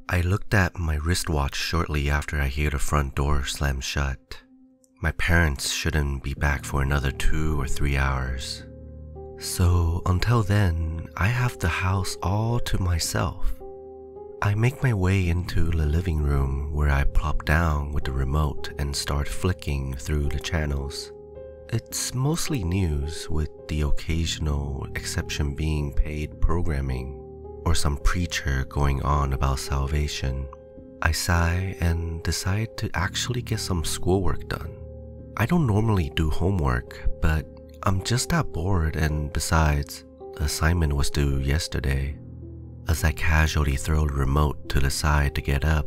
I looked at my wristwatch shortly after I hear the front door slam shut. My parents shouldn't be back for another 2 or 3 hours. So until then, I have the house all to myself. I make my way into the living room where I plop down with the remote and start flicking through the channels. It's mostly news, with the occasional exception being paid programming or some preacher going on about salvation. I sigh and decide to actually get some schoolwork done. I don't normally do homework, but I'm just that bored, and besides, the assignment was due yesterday. As I casually throw the remote to the side to get up,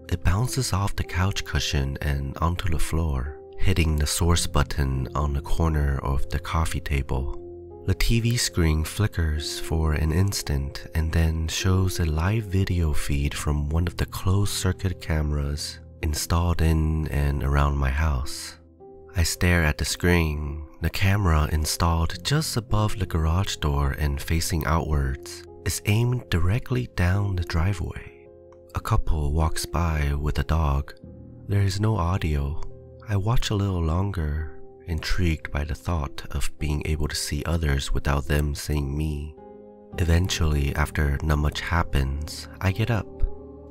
it bounces off the couch cushion and onto the floor, hitting the source button on the corner of the coffee table. The TV screen flickers for an instant and then shows a live video feed from one of the closed-circuit cameras installed in and around my house. I stare at the screen. The camera, installed just above the garage door and facing outwards, is aimed directly down the driveway. A couple walks by with a dog. There is no audio. I watch a little longer, intrigued by the thought of being able to see others without them seeing me. Eventually, after not much happens, I get up.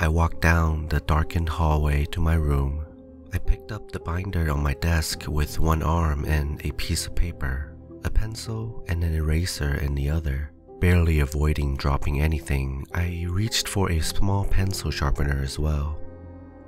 I walk down the darkened hallway to my room. I picked up the binder on my desk with one arm and a piece of paper, a pencil and an eraser in the other. Barely avoiding dropping anything, I reached for a small pencil sharpener as well.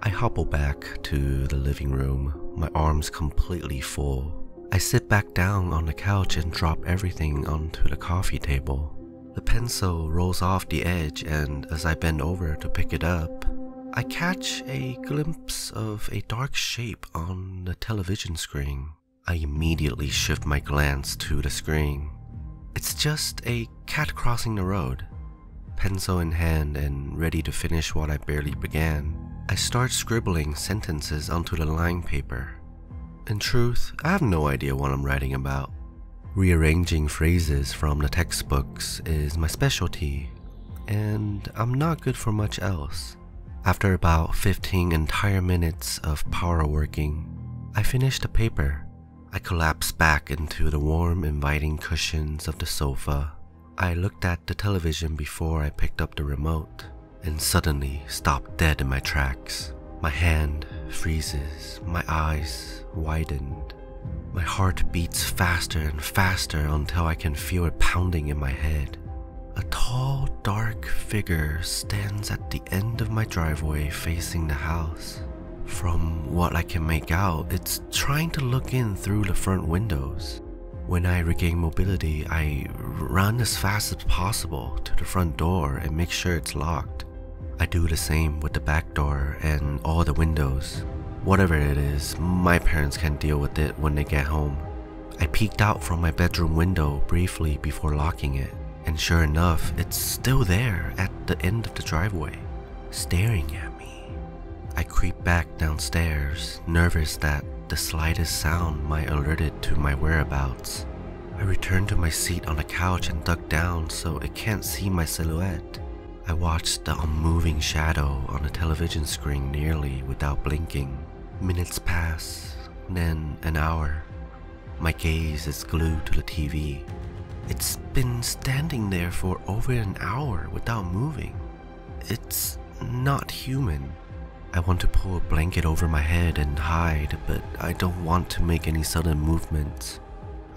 I hobble back to the living room, my arms completely full. I sit back down on the couch and drop everything onto the coffee table. The pencil rolls off the edge, and as I bend over to pick it up, I catch a glimpse of a dark shape on the television screen. I immediately shift my glance to the screen. It's just a cat crossing the road. Pencil in hand and ready to finish what I barely began, I start scribbling sentences onto the line paper. In truth, I have no idea what I'm writing about. Rearranging phrases from the textbooks is my specialty, and I'm not good for much else. After about 15 entire minutes of power working, I finish the paper. I collapse back into the warm, inviting cushions of the sofa. I looked at the television before I picked up the remote, and suddenly stopped dead in my tracks. My hand freezes, my eyes widened. My heart beats faster and faster until I can feel it pounding in my head. A tall, dark figure stands at the end of my driveway facing the house. From what I can make out, it's trying to look in through the front windows. When I regain mobility, I run as fast as possible to the front door and make sure it's locked. I do the same with the back door and all the windows. Whatever it is, my parents can deal with it when they get home. I peeked out from my bedroom window briefly before locking it, and sure enough, it's still there at the end of the driveway, staring at me. I creep back downstairs, nervous that the slightest sound might alert it to my whereabouts. I return to my seat on the couch and duck down so it can't see my silhouette. I watched the unmoving shadow on the television screen nearly without blinking. Minutes pass, then an hour. My gaze is glued to the TV. It's been standing there for over an hour without moving. It's not human. I want to pull a blanket over my head and hide, but I don't want to make any sudden movements.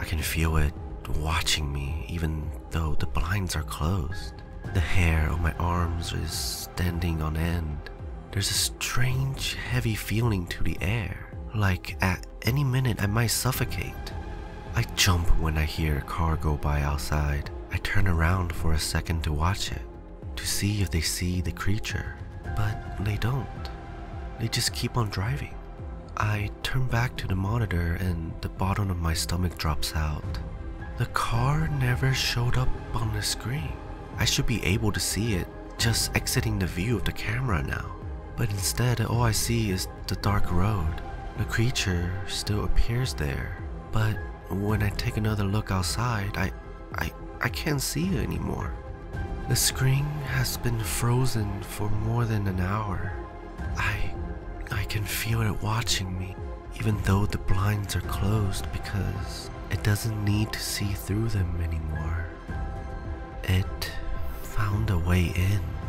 I can feel it watching me even though the blinds are closed. The hair on my arms is standing on end. There's a strange, heavy feeling to the air, like at any minute I might suffocate. I jump when I hear a car go by outside. I turn around for a second to watch it, to see if they see the creature, but they don't. They just keep on driving. I turn back to the monitor and the bottom of my stomach drops out. The car never showed up on the screen. I should be able to see it just exiting the view of the camera now. But instead, all I see is the dark road. The creature still appears there, but when I take another look outside, I can't see it anymore. The screen has been frozen for more than an hour. I can feel it watching me, even though the blinds are closed because it doesn't need to see through them anymore. It found a way in.